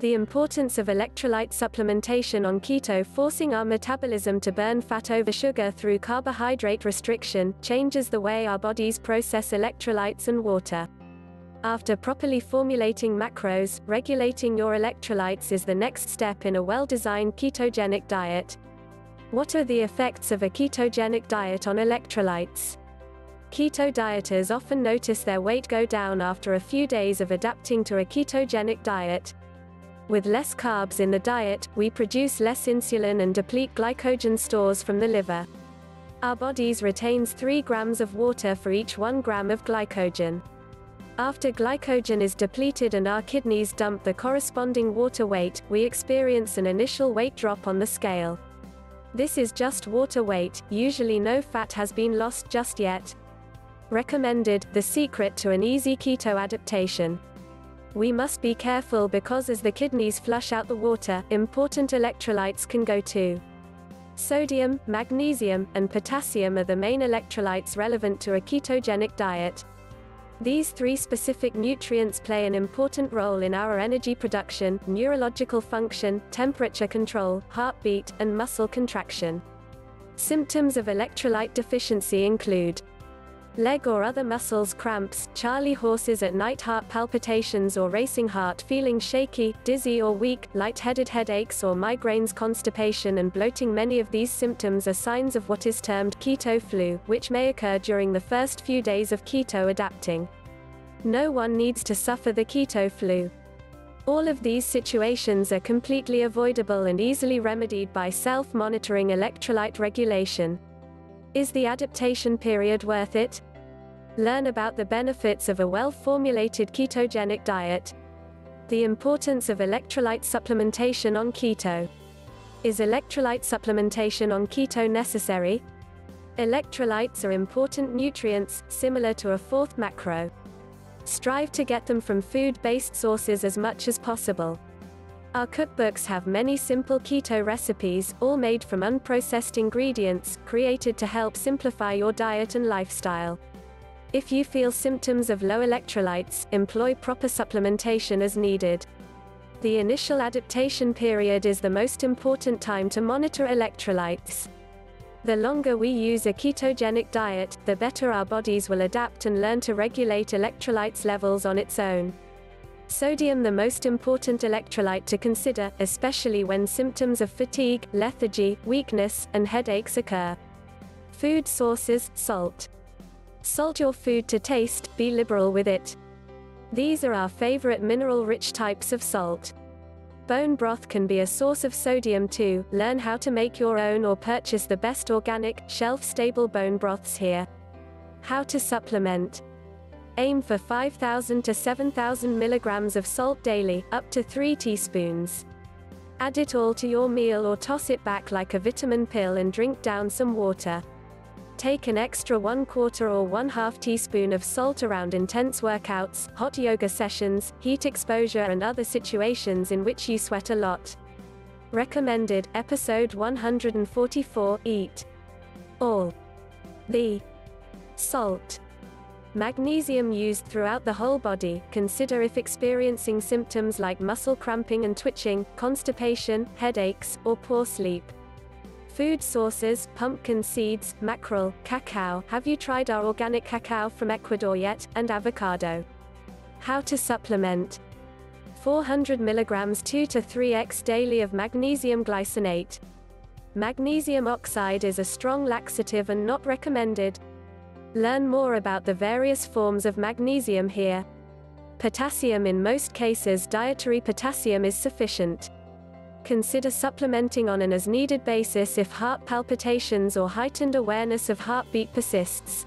The importance of electrolyte supplementation on keto. Forcing our metabolism to burn fat over sugar through carbohydrate restriction changes the way our bodies process electrolytes and water. After properly formulating macros, regulating your electrolytes is the next step in a well-designed ketogenic diet. What are the effects of a ketogenic diet on electrolytes? Keto dieters often notice their weight go down after a few days of adapting to a ketogenic diet. With less carbs in the diet, we produce less insulin and deplete glycogen stores from the liver. Our bodies retains 3 grams of water for each 1 gram of glycogen. After glycogen is depleted and our kidneys dump the corresponding water weight, we experience an initial weight drop on the scale. This is just water weight, usually no fat has been lost just yet. Recommended, the secret to an easy keto adaptation. We must be careful because as the kidneys flush out the water, important electrolytes can go too. Sodium, magnesium, and potassium are the main electrolytes relevant to a ketogenic diet. These 3 specific nutrients play an important role in our energy production, neurological function, temperature control, heartbeat, and muscle contraction. Symptoms of electrolyte deficiency include leg or other muscles cramps, Charlie horses at night, heart palpitations or racing heart, feeling shaky, dizzy or weak, lightheaded, headaches or migraines, constipation and bloating. Many of these symptoms are signs of what is termed keto flu, which may occur during the first few days of keto adapting. No one needs to suffer the keto flu. All of these situations are completely avoidable and easily remedied by self-monitoring electrolyte regulation. Is the adaptation period worth it? Learn about the benefits of a well-formulated ketogenic diet. The importance of electrolyte supplementation on keto. Is electrolyte supplementation on keto necessary? Electrolytes are important nutrients, similar to a 4th macro. Strive to get them from food-based sources as much as possible. Our cookbooks have many simple keto recipes, all made from unprocessed ingredients, created to help simplify your diet and lifestyle. If you feel symptoms of low electrolytes, employ proper supplementation as needed. The initial adaptation period is the most important time to monitor electrolytes. The longer we use a ketogenic diet, the better our bodies will adapt and learn to regulate electrolytes levels on its own. Sodium, the most important electrolyte to consider, especially when symptoms of fatigue, lethargy, weakness, and headaches occur. Food sources, salt. Salt your food to taste, be liberal with it. These are our favorite mineral-rich types of salt. Bone broth can be a source of sodium too. Learn how to make your own or purchase the best organic, shelf-stable bone broths here. How to supplement. Aim for 5,000 to 7,000 milligrams of salt daily, up to 3 teaspoons. Add it all to your meal or toss it back like a vitamin pill and drink down some water. Take an extra 1/4 or 1/2 teaspoon of salt around intense workouts, hot yoga sessions, heat exposure and other situations in which you sweat a lot. Recommended, episode 144, eat all the salt. Magnesium used throughout the whole body. Consider if experiencing symptoms like muscle cramping and twitching, constipation, headaches, or poor sleep. Food sources, pumpkin seeds, mackerel, cacao. Have you tried our organic cacao from Ecuador yet? And avocado. How to supplement. 400 mg 2 to 3x daily of magnesium glycinate. Magnesium oxide is a strong laxative and not recommended. Learn more about the various forms of magnesium here. Potassium. In most cases, dietary potassium is sufficient. Consider supplementing on an as-needed basis if heart palpitations or heightened awareness of heartbeat persists.